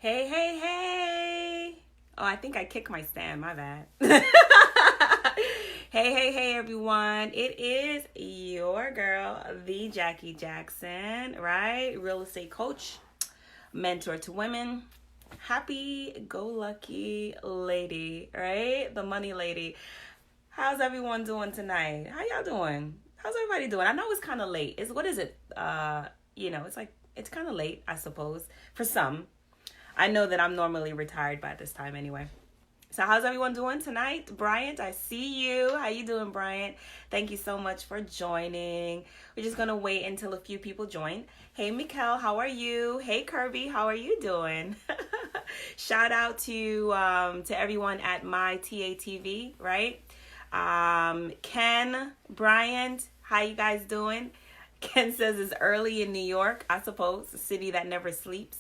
Hey, hey, hey. Oh, I think I kicked my stand. My bad. Hey, everyone. It is your girl, the Jackie Jackson, right? Real estate coach, mentor to women, happy go lucky lady, right? The money lady. How's everyone doing tonight? How y'all doing? How's everybody doing? I know it's kind of late. What is it? It's kind of late, I suppose, for some. I know that I'm normally retired by this time anyway. So how's everyone doing tonight? Bryant, I see you. How you doing, Bryant? Thank you so much for joining. We're just going to wait until a few people join. Hey, Mikkel, how are you? Hey, Kirby, how are you doing? Shout out to everyone at my TATV, right? Ken, Bryant, how you guys doing? Ken says it's early in New York, I suppose, a city that never sleeps.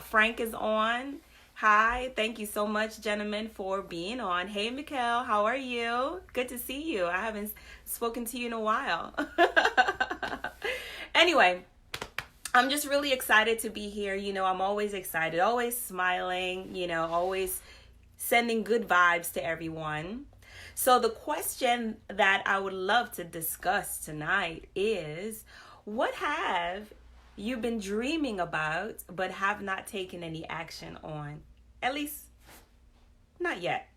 Frank is on. Hi, thank you so much, gentlemen, for being on. Hey, Mikkel, how are you? Good to see you. I haven't spoken to you in a while. Anyway, I'm just really excited to be here. You know, I'm always excited, always smiling, always sending good vibes to everyone. So the question that I would love to discuss tonight is, what have you've been dreaming about but have not taken any action on? At least, not yet.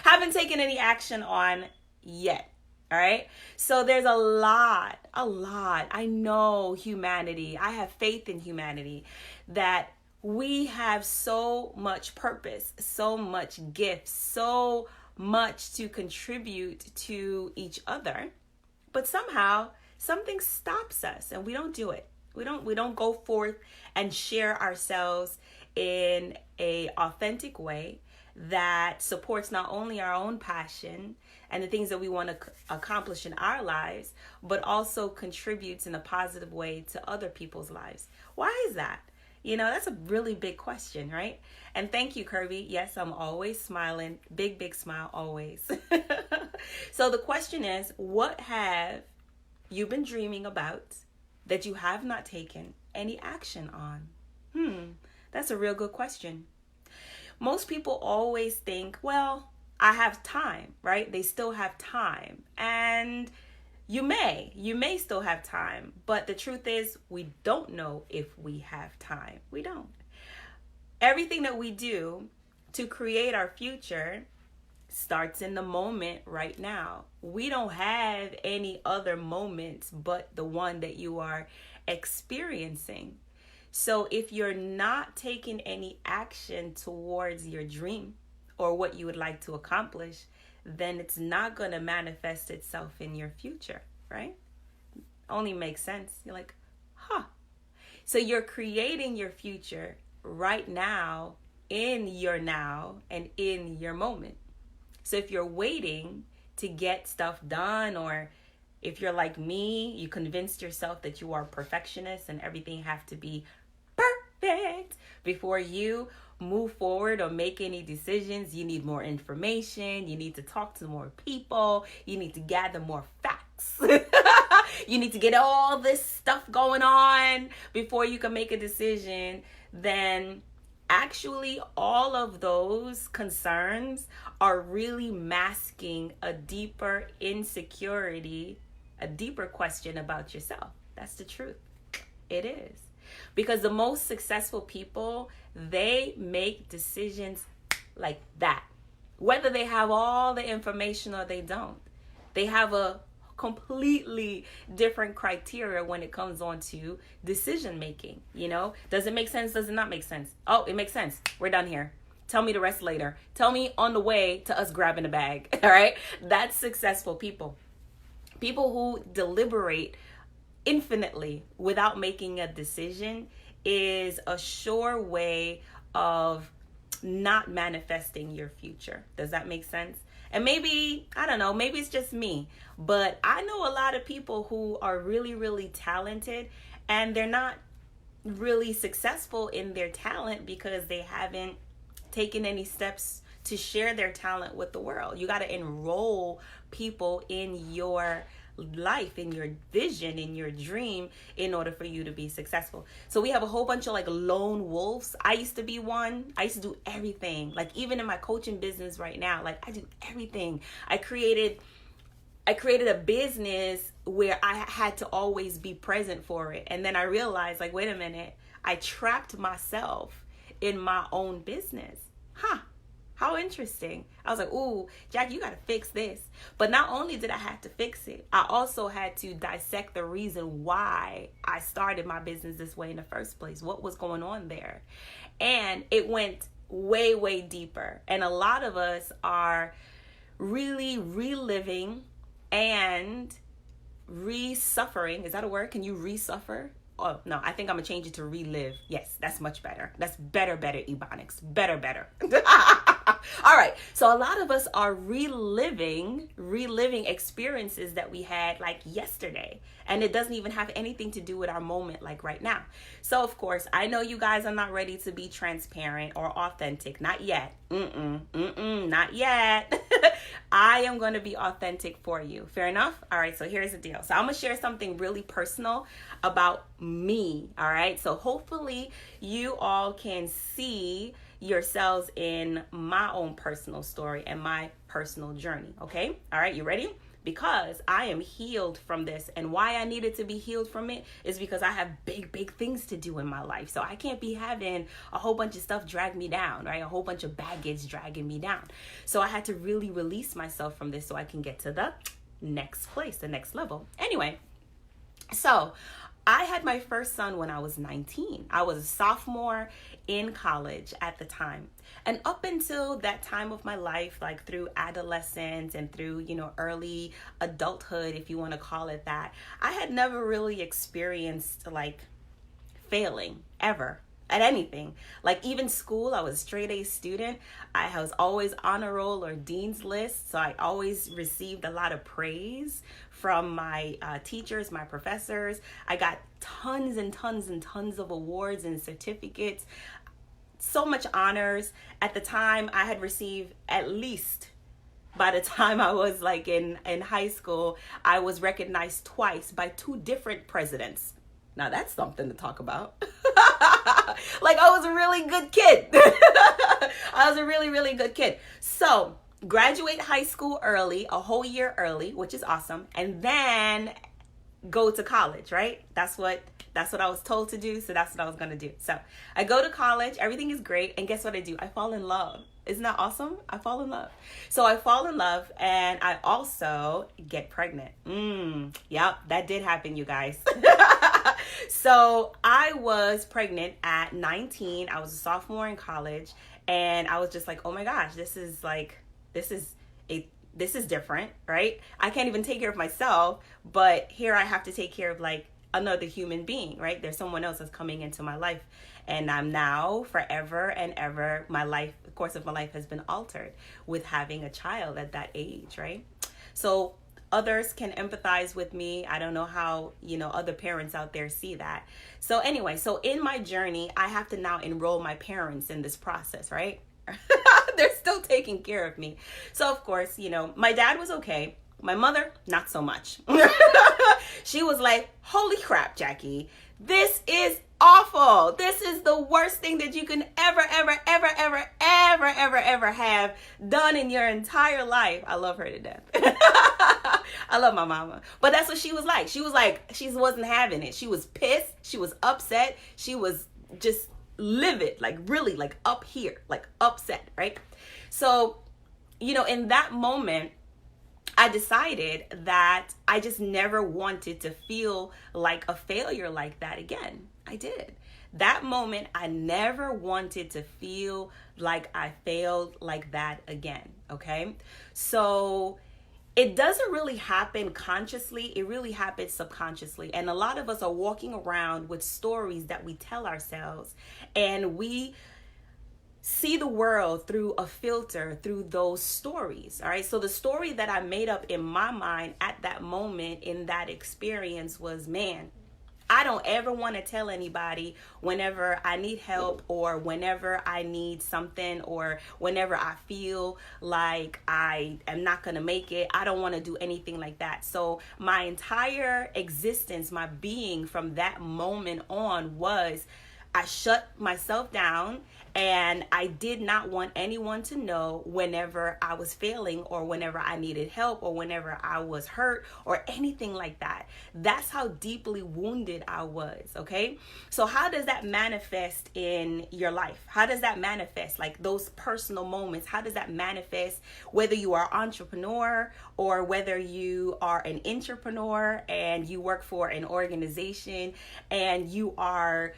Haven't taken any action on yet. All right. So there's a lot. I know humanity. I have faith in humanity that we have so much purpose, so much gifts, so much to contribute to each other. But somehow something stops us and we don't do it. We don't go forth and share ourselves in a authentic way that supports not only our own passion and the things that we want to accomplish in our lives, but also contributes in a positive way to other people's lives. Why is that? That's a really big question, right? And thank you, Kirby. Yes, I'm always smiling. Big smile always. So the question is, what have you've been dreaming about that you have not taken any action on? That's a real good question. Most people always think, well, I have time, right? They still have time. And you may still have time. But the truth is, we don't know if we have time. We don't. Everything that we do to create our future starts in the moment right now. We don't have any other moments but the one that you are experiencing. So if you're not taking any action towards your dream or what you would like to accomplish, then it's not going to manifest itself in your future, right? Only makes sense. You're like, So you're creating your future right now, in your now, and in your moment. So if you're waiting to get stuff done, or if you're like me, you convinced yourself that you are a perfectionist and everything have to be perfect before you move forward or make any decisions, you need more information, you need to talk to more people, you need to gather more facts. You need to get all this stuff going on before you can make a decision. Then actually all of those concerns are really masking a deeper insecurity, a deeper question about yourself. That's the truth. It is. Because the most successful people, they make decisions like that. Whether they have all the information or they don't. They have a completely different criteria when it comes on to decision making. Does it make sense? Does it not make sense? Oh, it makes sense. We're done here. Tell me the rest later. Tell me on the way to us grabbing a bag. All right. That's successful people. People who deliberate infinitely without making a decision is a sure way of not manifesting your future. Does that make sense? And maybe, I don't know, maybe it's just me, but I know a lot of people who are really, really talented and they're not really successful in their talent because they haven't taken any steps to share their talent with the world. You got to enroll people in your life, in your vision, in your dream, in order for you to be successful. So we have a whole bunch of like lone wolves. I used to be one. I used to do everything. Like even in my coaching business right now, like I do everything. I created a business where I had to always be present for it. And then I realized, like, wait a minute, I trapped myself in my own business. How interesting. I was like, ooh, Jackie, you got to fix this. But not only did I have to fix it, I also had to dissect the reason why I started my business this way in the first place. What was going on there? And it went way, way deeper. And a lot of us are really reliving and re-suffering. Is that a word? Can you re-suffer? Oh, no, I think I'm going to change it to relive. Yes, that's much better. That's better, Ebonics. Better. All right. So a lot of us are reliving experiences that we had like yesterday. And it doesn't even have anything to do with our moment like right now. So, of course, I know you guys are not ready to be transparent or authentic. Not yet. Not yet. I am going to be authentic for you. Fair enough? All right. So here's the deal. So I'm going to share something really personal about me. All right. So hopefully you all can see yourselves in my own personal story and my personal journey. Okay. All right. You ready? Because I am healed from this, and why I needed to be healed from it is because I have big things to do in my life. So I can't be having a whole bunch of stuff drag me down, right? A whole bunch of baggage dragging me down. So I had to really release myself from this so I can get to the next place, the next level. Anyway, so I had my first son when I was 19. I was a sophomore in college at the time. And up until that time of my life, like through adolescence and through, early adulthood, if you want to call it that, I had never really experienced like failing ever at anything. Like even school, I was a straight A student. I was always honor roll or dean's list. So I always received a lot of praise from my teachers, my professors. I got tons and tons and tons of awards and certificates. So much honors. At the time, I had received at least, by the time I was like in high school, I was recognized twice by 2 different presidents. Now that's something to talk about. Like I was a really good kid. I was a really, really good kid. So graduate high school early, a whole year early, which is awesome. And then go to college, right? That's what I was told to do. So that's what I was going to do. So I go to college. Everything is great. And guess what I do? I fall in love. Isn't that awesome? I fall in love. So I fall in love and I also get pregnant. Yep, that did happen, you guys. So I was pregnant at 19. I was a sophomore in college and I was just like, oh my gosh, this is different, right? I can't even take care of myself, but here I have to take care of like another human being, right? There's someone else that's coming into my life, and I'm now forever and ever, the course of my life has been altered with having a child at that age, right? So others can empathize with me. I don't know how, other parents out there see that. So anyway, so in my journey, I have to now enroll my parents in this process, right? They're still taking care of me. So of course, my dad was okay. My mother, not so much. She was like, holy crap, Jackie, this is awful. This is the worst thing that you can ever have done in your entire life. I love her to death. I love my mama. But that's what she was like. She wasn't having it. She was pissed. She was upset. She was just livid, like really like up here, like upset, right? So, in that moment, I decided that I just never wanted to feel like a failure like that again. I did. That moment, I never wanted to feel like I failed like that again, okay? So it doesn't really happen consciously. It really happens subconsciously. And a lot of us are walking around with stories that we tell ourselves, and we see the world through a filter through those stories. All right. So the story that I made up in my mind at that moment in that experience was, man, I don't ever want to tell anybody whenever I need help or whenever I need something or whenever I feel like I am not going to make it. I don't want to do anything like that. So my entire existence, my being from that moment on was I shut myself down and I did not want anyone to know whenever I was failing or whenever I needed help or whenever I was hurt or anything like that. That's how deeply wounded I was, okay? So how does that manifest in your life? How does that manifest? Like those personal moments, how does that manifest whether you are an entrepreneur or whether you are an entrepreneur and you work for an organization and you are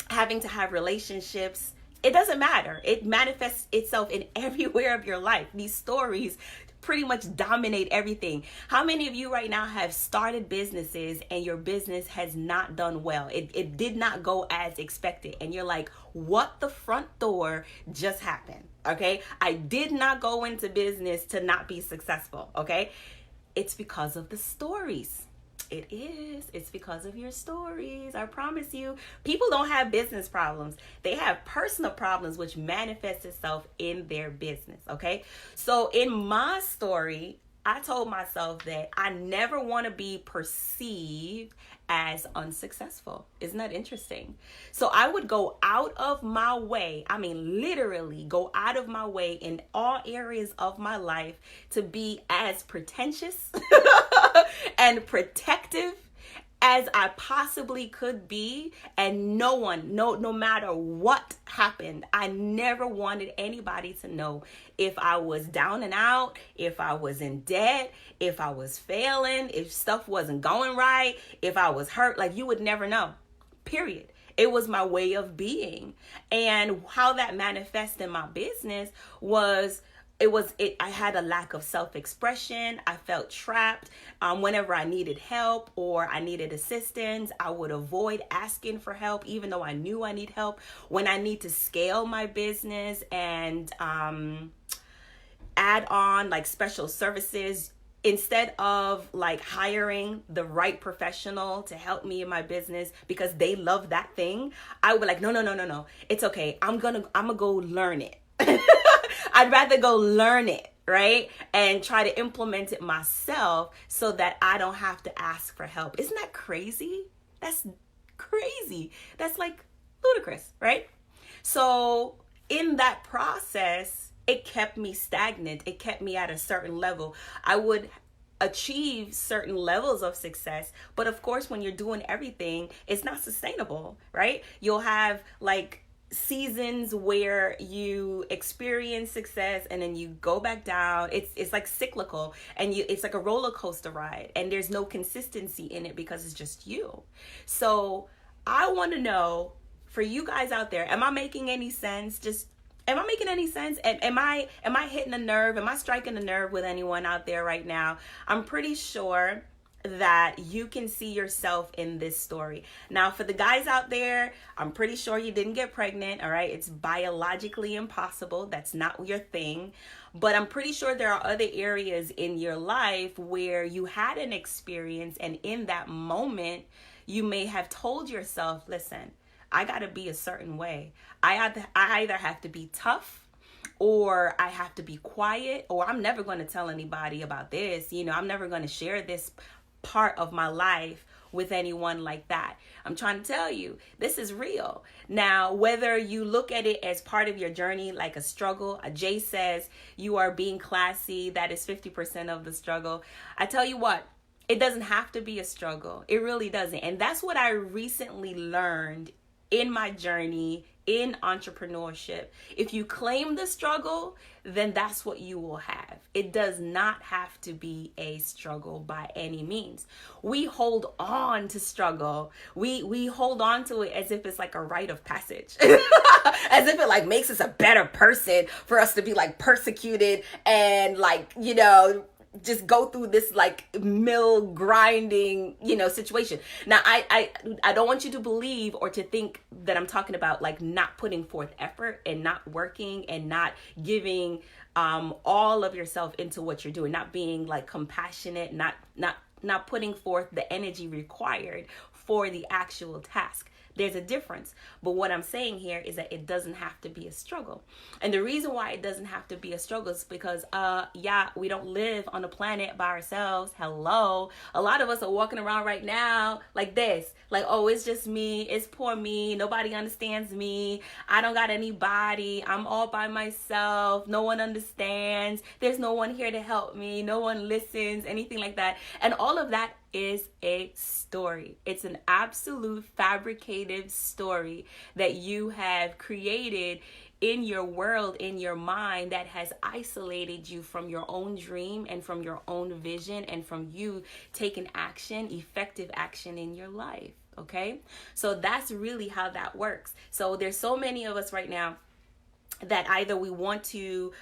having to have relationships? It doesn't matter. It manifests itself in everywhere of your life. These stories pretty much dominate everything. How many of you right now have started businesses and your business has not done well? It did not go as expected. And you're like, what the front door just happened? Okay. I did not go into business to not be successful. Okay. It's because of the stories. It is. It's because of your stories. I promise you. People don't have business problems. They have personal problems which manifests itself in their business. Okay. So in my story, I told myself that I never want to be perceived as unsuccessful. Isn't that interesting? So I would go out of my way. I mean, literally go out of my way in all areas of my life to be as pretentious and protective as I possibly could be. And no matter what happened, I never wanted anybody to know if I was down and out, if I was in debt, if I was failing, if stuff wasn't going right, if I was hurt. Like, you would never know, period. It was my way of being. And how that manifests in my business was I had a lack of self-expression. I felt trapped. Whenever I needed help or I needed assistance, I would avoid asking for help, even though I knew I need help. When I need to scale my business and add on like special services, instead of like hiring the right professional to help me in my business because they love that thing, I would be like, no. It's okay. I'm gonna go learn it. I'd rather go learn it, right? And try to implement it myself so that I don't have to ask for help. Isn't that crazy? That's crazy. That's like ludicrous, right? So in that process, it kept me stagnant. It kept me at a certain level. I would achieve certain levels of success, but of course, when you're doing everything, it's not sustainable, right? You'll have like seasons where you experience success and then you go back down. It's like cyclical, and it's like a roller coaster ride, and there's no consistency in it because it's just you. So I want to know, for you guys out there, am I making any sense? Am I making any sense? Am I hitting a nerve? Am I striking a nerve with anyone out there right now? I'm pretty sure that you can see yourself in this story. Now, for the guys out there, I'm pretty sure you didn't get pregnant, all right? It's biologically impossible. That's not your thing. But I'm pretty sure there are other areas in your life where you had an experience, and in that moment, you may have told yourself, listen, I got to be a certain way. I either have to be tough, or I have to be quiet, or I'm never going to tell anybody about this. I'm never going to share this part of my life with anyone like that. I'm trying to tell you, this is real. Now, whether you look at it as part of your journey, like a struggle, Jay says you are being classy, that is 50% of the struggle. I tell you what, it doesn't have to be a struggle. It really doesn't. And that's what I recently learned in my journey in entrepreneurship. If you claim the struggle, then that's what you will have. It does not have to be a struggle by any means. We hold on to struggle. We hold on to it as if it's like a rite of passage. As if it like makes us a better person for us to be like persecuted and like, just go through this like mill grinding, situation. Now, I don't want you to believe or to think that I'm talking about like not putting forth effort and not working and not giving all of yourself into what you're doing, not being like compassionate, not not putting forth the energy required for the actual task. There's a difference. But what I'm saying here is that it doesn't have to be a struggle. And the reason why it doesn't have to be a struggle is because, we don't live on a planet by ourselves. Hello. A lot of us are walking around right now like this. Like, oh, it's just me. It's poor me. Nobody understands me. I don't got anybody. I'm all by myself. No one understands. There's no one here to help me. No one listens, anything like that. And all of that is a story. It's an absolute fabricated story that you have created in your world, in your mind, that has isolated you from your own dream and from your own vision and from you taking action, effective action in your life. Okay? So that's really how that works. So there's so many of us right now that either we want to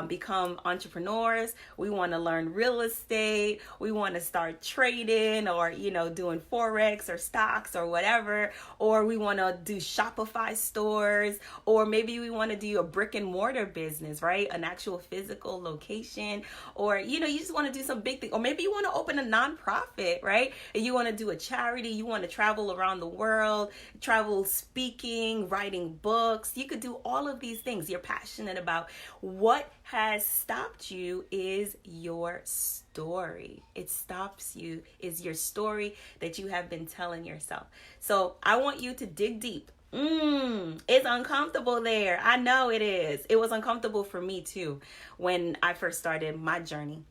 become entrepreneurs, we want to learn real estate, we want to start trading or, doing Forex or stocks or whatever, or we want to do Shopify stores, or maybe we want to do a brick and mortar business, right? An actual physical location, or, you just want to do some big thing, or maybe you want to open a nonprofit, right? And you want to do a charity, you want to travel around the world, travel speaking, writing books. You could do all of these things you're passionate about. What has stopped you is your story. It stops you is your story that you have been telling yourself. So I want you to dig deep. It's uncomfortable there. I know it is. It was uncomfortable for me too when I first started my journey.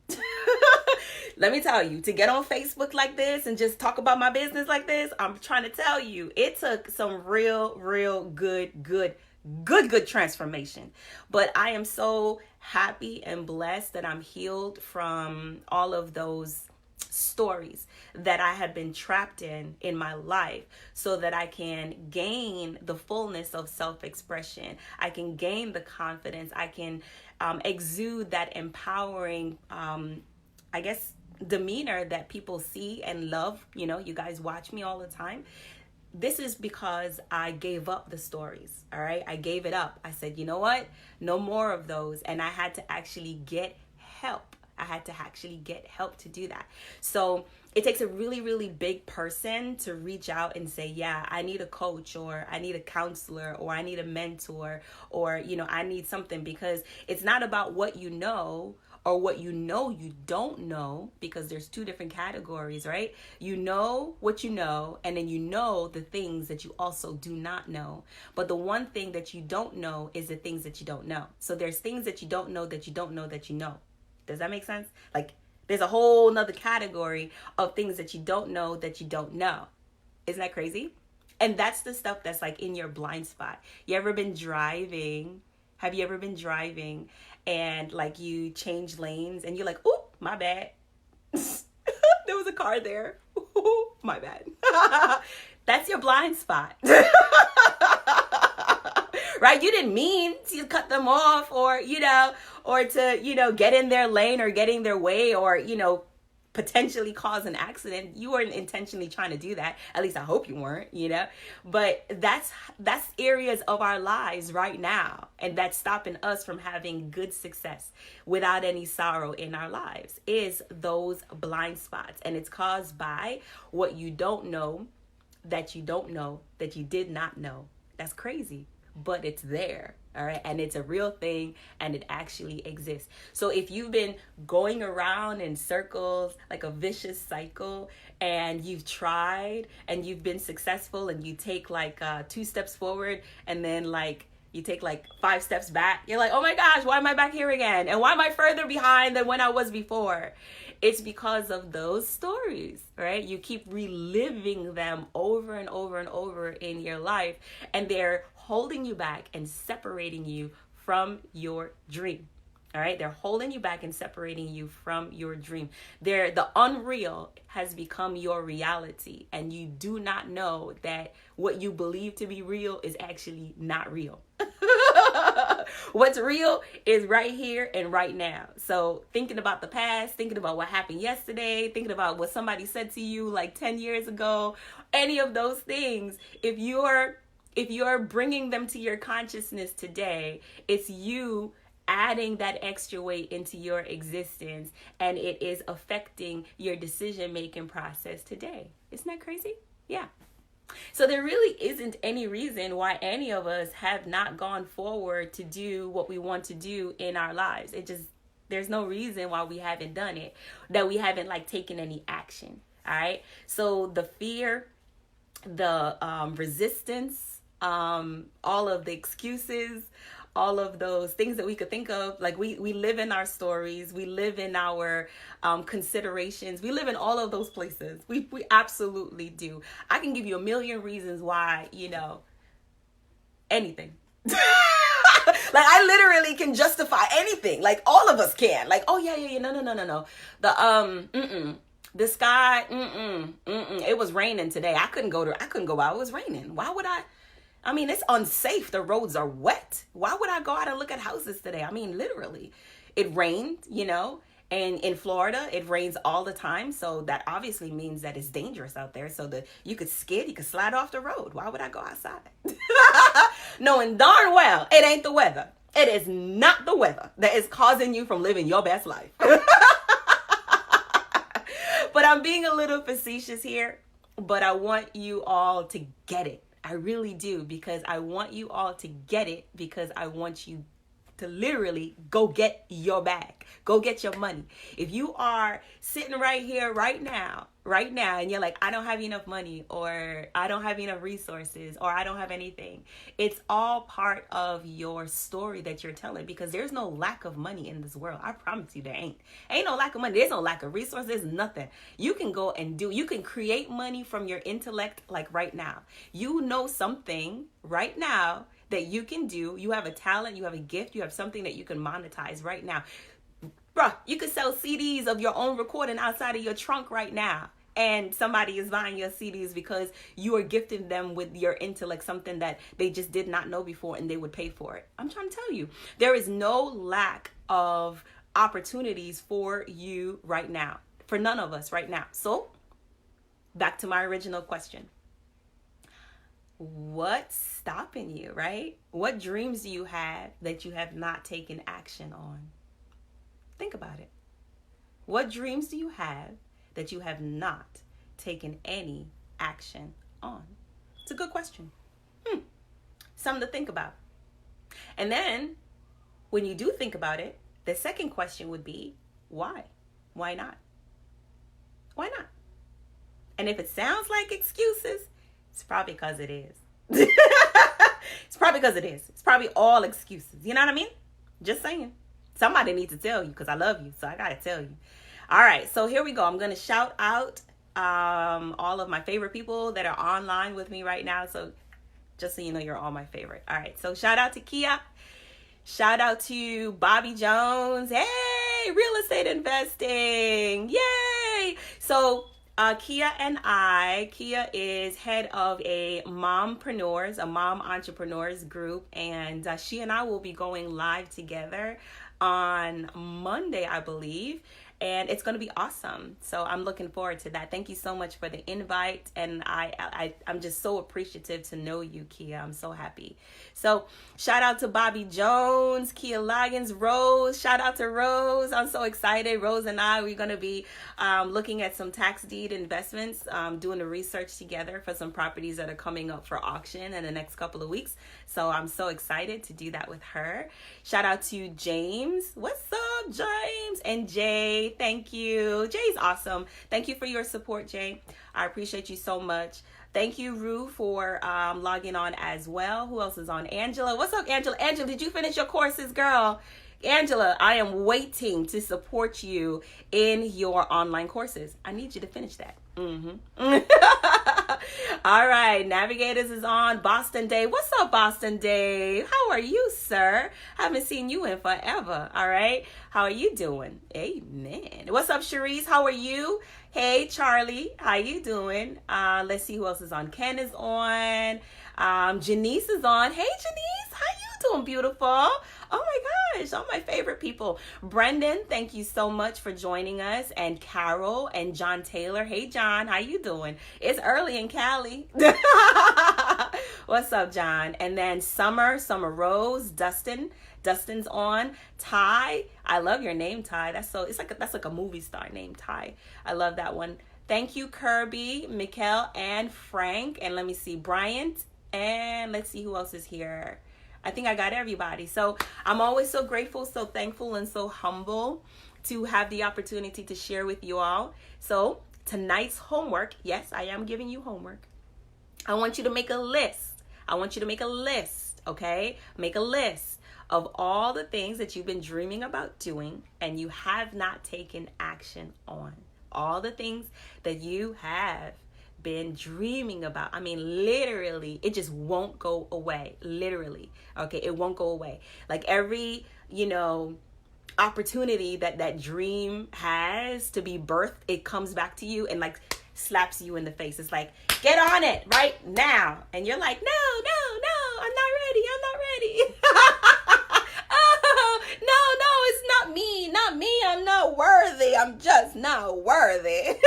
Let me tell you, to get on Facebook like this and just talk about my business like this, I'm trying to tell you, it took some real good transformation. But I am so happy and blessed that I'm healed from all of those stories that I had been trapped in my life, so that I can gain the fullness of self-expression. I can gain the confidence. I can exude that empowering, demeanor that people see and love. You guys watch me all the time. This is because I gave up the stories, all right? I gave it up. I said, you know what? No more of those. And I had to actually get help. I had to actually get help to do that. So it takes a really big person to reach out and say, yeah, I need a coach, or I need a counselor, or I need a mentor, or, I need something, because it's not about what you know or what you don't know, because there's two different categories, right? You know what you know, and then you know the things that you also do not know. But the one thing that you don't know is the things that you don't know. So there's things that you don't know that you don't know that you know. Does that make sense? Like, there's a whole nother category of things that you don't know that you don't know. Isn't that crazy? And that's the stuff that's like in your blind spot. You ever been driving? Have you ever been driving and like you change lanes and you're like, oh, my bad. There was a car there. Ooh, my bad. That's your blind spot. Right? You didn't mean to cut them off, or, or to, get in their lane or get in their way, or, potentially cause an accident. You weren't intentionally trying to do that. At least I hope you weren't, but that's areas of our lives right now. And that's stopping us from having good success without any sorrow in our lives, is those blind spots. And it's caused by what you don't know that you don't know that you did not know. That's crazy, but it's there. All right. And it's a real thing, and it actually exists. So if you've been going around in circles like a vicious cycle, and you've tried and you've been successful, and you take like 2 steps forward and then like you take like 5 steps back, you're like, oh my gosh, why am I back here again? And why am I further behind than when I was before? It's because of those stories, right? You keep reliving them over and over and over in your life, and they're holding you back and separating you from your dream. All right. They're holding you back and separating you from your dream. The unreal has become your reality, and you do not know that what you believe to be real is actually not real. What's real is right here and right now. So thinking about the past, thinking about what happened yesterday, thinking about what somebody said to you like 10 years ago, any of those things, if you're bringing them to your consciousness today, it's you adding that extra weight into your existence, and it is affecting your decision-making process today. Isn't that crazy? Yeah. So there really isn't any reason why any of us have not gone forward to do what we want to do in our lives. There's no reason why we haven't done it, that we haven't like taken any action. All right. So the fear, the resistance, all of the excuses, all of those things that we could think of, like we live in our stories, we live in our considerations, we live in all of those places. We absolutely do. I can give you a million reasons why, anything. Like I literally can justify anything. Like all of us can. Like, oh yeah, no. The sky, it was raining today. I couldn't go out. It was raining. Why would I? I mean, it's unsafe. The roads are wet. Why would I go out and look at houses today? I mean, literally, it rained, and in Florida, it rains all the time. So that obviously means that it's dangerous out there. So you could skid, you could slide off the road. Why would I go outside? Knowing darn well, it ain't the weather. It is not the weather that is causing you from living your best life. But I'm being a little facetious here, but I want you all to get it. I really do, because I want you all to get it, because I want you to literally go get your bag. Go get your money. If you are sitting right here, right now, and you're like, I don't have enough money, or I don't have enough resources, or I don't have anything, it's all part of your story that you're telling, because there's no lack of money in this world. I promise you there ain't no lack of money. There's no lack of resources, nothing. You can go and you can create money from your intellect, like right now. You know something right now that you can do. You have a talent, you have a gift, you have something that you can monetize right now. Bruh, you could sell CDs of your own recording outside of your trunk right now, and somebody is buying your CDs because you are gifting them with your intellect, something that they just did not know before, and they would pay for it. I'm trying to tell you, there is no lack of opportunities for you right now, for none of us right now. So back to my original question. What's stopping you, right? What dreams do you have that you have not taken action on? Think about it. What dreams do you have that you have not taken any action on? It's a good question. Something to think about. And then when you do think about it, the second question would be, why? Why not? Why not? And if it sounds like excuses, it's probably because it is. It's probably because it is. It's probably all excuses. You know what I mean? Just saying. Somebody needs to tell you, because I love you. So I got to tell you. All right. So here we go. I'm going to shout out all of my favorite people that are online with me right now. So just so you know, you're all my favorite. All right. So shout out to Kia. Shout out to Bobby Jones. Hey, real estate investing. Yay. So Kia is head of a mom entrepreneurs group, and she and I will be going live together on Monday, I believe, and it's going to be awesome. So I'm looking forward to that. Thank you so much for the invite, and I'm just so appreciative to know you, Kia. I'm so happy. So shout out to Bobby Jones, Kia Lyons, Rose. Shout out to Rose. I'm so excited. Rose and we're going to be looking at some tax deed investments, doing the research together for some properties that are coming up for auction in the next couple of weeks. So I'm so excited to do that with her. Shout out to James. What's up, James? And Jay, thank you. Jay's awesome. Thank you for your support, Jay. I appreciate you so much. Thank you, Rue, for logging on as well. Who else is on? Angela. What's up, Angela? Angela, did you finish your courses, girl? Angela, I am waiting to support you in your online courses. I need you to finish that. All right, Navigators is on. Boston Day. What's up, Boston Day? How are you, sir? Haven't seen you in forever. All right. How are you doing? Amen. What's up, Cherise? How are you? Hey, Charlie. How you doing? Let's see who else is on. Ken is on. Janice is on. Hey, Janice. How you doing, beautiful? Oh my gosh, all my favorite people. Brendan, thank you so much for joining us. And Carol and John Taylor. Hey, John, how you doing? It's early in Cali. What's up, John? And then Summer Rose, Dustin's on. Ty, I love your name, Ty. That's like a movie star name, Ty. I love that one. Thank you, Kirby, Mikkel, and Frank. And let me see, Bryant. And let's see who else is here. I think I got everybody. So I'm always so grateful, so thankful, and so humble to have the opportunity to share with you all. So tonight's homework, yes, I am giving you homework. I want you to make a list. Okay? Make a list of all the things that you've been dreaming about doing and you have not taken action on. All the things that you have been dreaming about. I mean, literally, it just won't go away. Literally. Okay, it won't go away. Like every, opportunity that dream has to be birthed, it comes back to you and like slaps you in the face. It's like, get on it right now. And you're like, no, I'm not ready. Oh, no, it's not me. I'm not worthy. I'm just not worthy.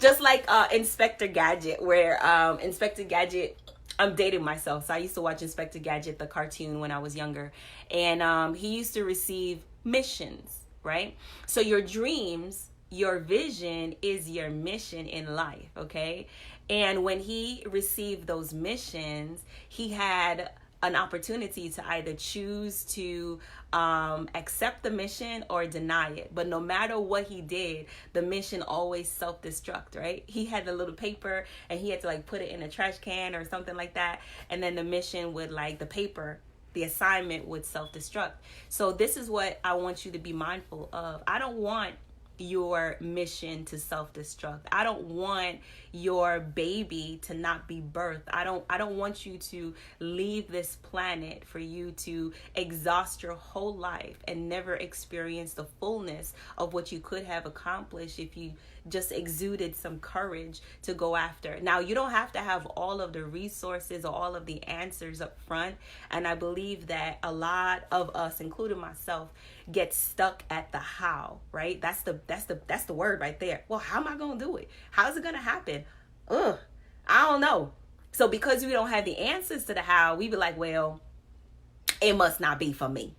Just like Inspector Gadget, where Inspector Gadget, I'm dating myself. So I used to watch Inspector Gadget, the cartoon, when I was younger. And he used to receive missions, right? So your dreams, your vision is your mission in life, okay? And when he received those missions, he had an opportunity to either choose to accept the mission or deny it. But no matter what he did, the mission always self-destruct, right? He had the little paper and he had to like put it in a trash can or something like that. And then the mission would the assignment would self-destruct. So this is what I want you to be mindful of. I don't want your mission to self-destruct. I don't want your baby to not be birthed. I don't want you to leave this planet for you to exhaust your whole life and never experience the fullness of what you could have accomplished if you just exuded some courage to go after. Now, you don't have to have all of the resources or all of the answers up front. And I believe that a lot of us, including myself, get stuck at the how, right? That's the word right there. Well, how am I going to do it? How's it going to happen? I don't know. So because we don't have the answers to the how, we be like, well, it must not be for me.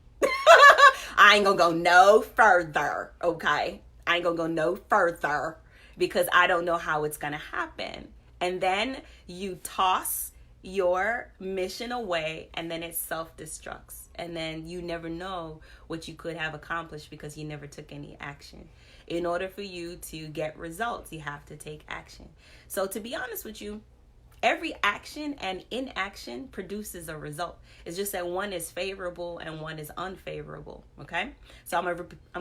I ain't gonna go no further, okay? I ain't gonna go no further because I don't know how it's gonna happen. And then you toss your mission away and then it self-destructs. And then you never know what you could have accomplished because you never took any action. In order for you to get results, you have to take action. So to be honest with you, every action and inaction produces a result. It's just that one is favorable and one is unfavorable, okay? So I'm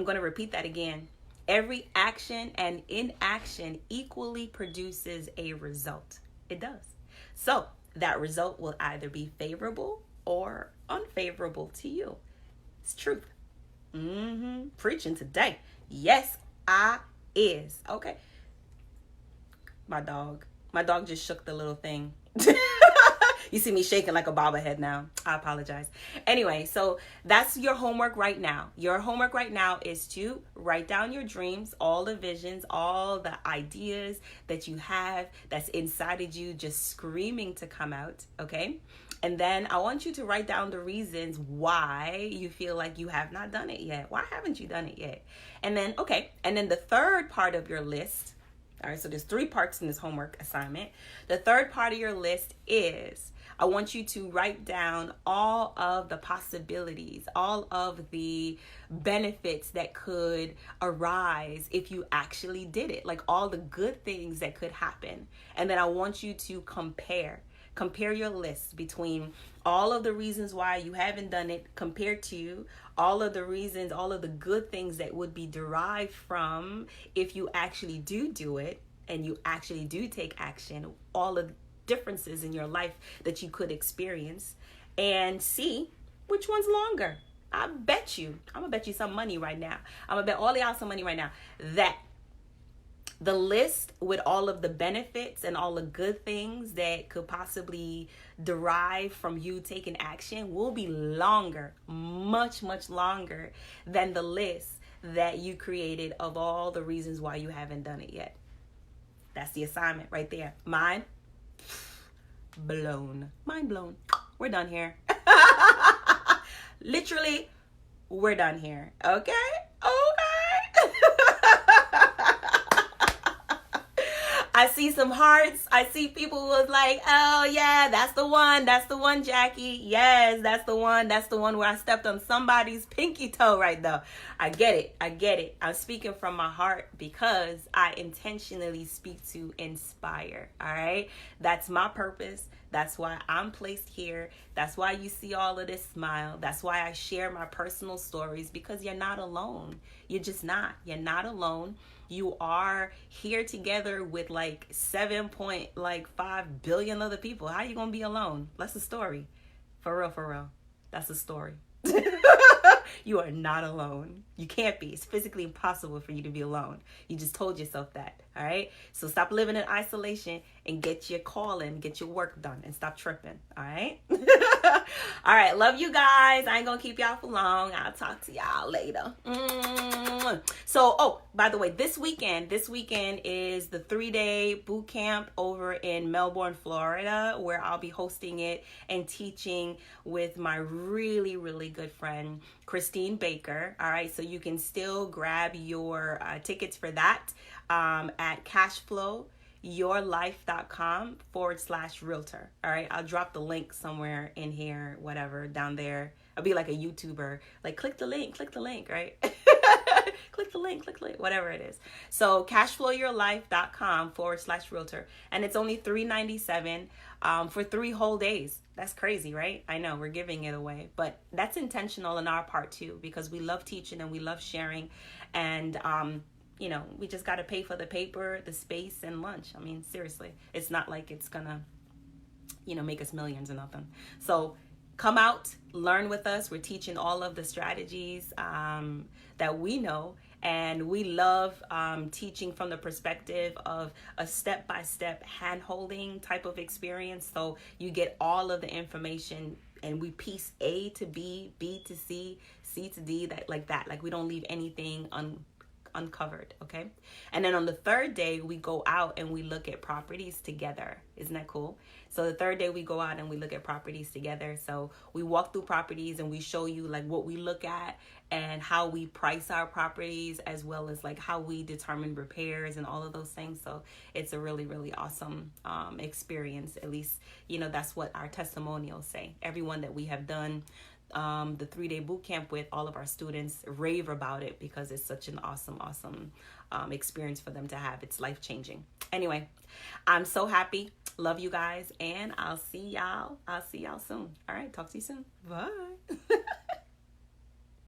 going to repeat that again. Every action and inaction equally produces a result. It does. So that result will either be favorable or unfavorable to you. It's truth. Preaching today. Yes, I is. Okay. My dog just shook the little thing. You see me shaking like a bobblehead now. I apologize. Anyway, so that's your homework right now. Your homework right now is to write down your dreams, all the visions, all the ideas that you have that's inside of you just screaming to come out, okay? And then I want you to write down the reasons why you feel like you have not done it yet. Why haven't you done it yet? And then, the third part of your list, all right, so there's 3 parts in this homework assignment. The third part of your list is I want you to write down all of the possibilities, all of the benefits that could arise if you actually did it, like all the good things that could happen. And then I want you to compare your list between all of the reasons why you haven't done it compared to all of the reasons, all of the good things that would be derived from if you actually do it and you actually do take action, all of the differences in your life that you could experience, and see which one's longer. I'm gonna bet you some money right now. I'm gonna bet all of y'all some money right now that the list with all of the benefits and all the good things that could possibly derive from you taking action will be longer, much, much longer than the list that you created of all the reasons why you haven't done it yet. That's the assignment right there. Mind blown. Mind blown. We're done here. Literally, we're done here. Okay? Okay. I see some hearts. I see people who was like, oh yeah, that's the one. That's the one, Jackie. Yes, that's the one. That's the one where I stepped on somebody's pinky toe right there. I get it. I get it. I'm speaking from my heart because I intentionally speak to inspire. All right. That's my purpose. That's why I'm placed here. That's why you see all of this smile. That's why I share my personal stories, because you're not alone. You're just not. You're not alone. You are here together with like 7.5 billion other people. How are you going to be alone? That's a story. For real, for real. That's a story. You are not alone. You can't be. It's physically impossible for you to be alone. You just told yourself that. All right. So stop living in isolation and get your call in, get your work done, and stop tripping. All right. All right. Love you guys. I ain't going to keep y'all for long. I'll talk to y'all later. So, oh, by the way, this weekend is the 3-day boot camp over in Melbourne, Florida, where I'll be hosting it and teaching with my really, really good friend, Christine Baker. All right. So you can still grab your tickets for that at cashflowyourlife.com/realtor. All right. I'll drop the link somewhere in here, whatever, down there. I'll be like a YouTuber, like click the link, right? click the link, whatever it is. So cashflowyourlife.com/realtor. And it's only $397 for 3 whole days. That's crazy, right? I know we're giving it away, but that's intentional on our part too, because we love teaching and we love sharing. And, you know, we just got to pay for the paper, the space, and lunch. I mean, seriously, it's not like it's gonna, you know, make us millions or nothing. So come out, learn with us. We're teaching all of the strategies that we know. And we love teaching from the perspective of a step-by-step hand-holding type of experience. So you get all of the information, and we piece A to B, B to C, C to D, like that. Like we don't leave anything uncovered, okay? And then on the 3rd day, we go out and we look at properties together. Isn't that cool? So the 3rd day, we go out and we look at properties together. So we walk through properties and we show you like what we look at and how we price our properties, as well as like how we determine repairs and all of those things. So it's a really, really awesome experience. At least, you know, that's what our testimonials say. Everyone that we have done the 3-day boot camp with, all of our students rave about it because it's such an awesome experience for them to have. It's life-changing. Anyway, I'm so happy. Love you guys, and I'll see y'all soon. All right, talk to you soon. Bye.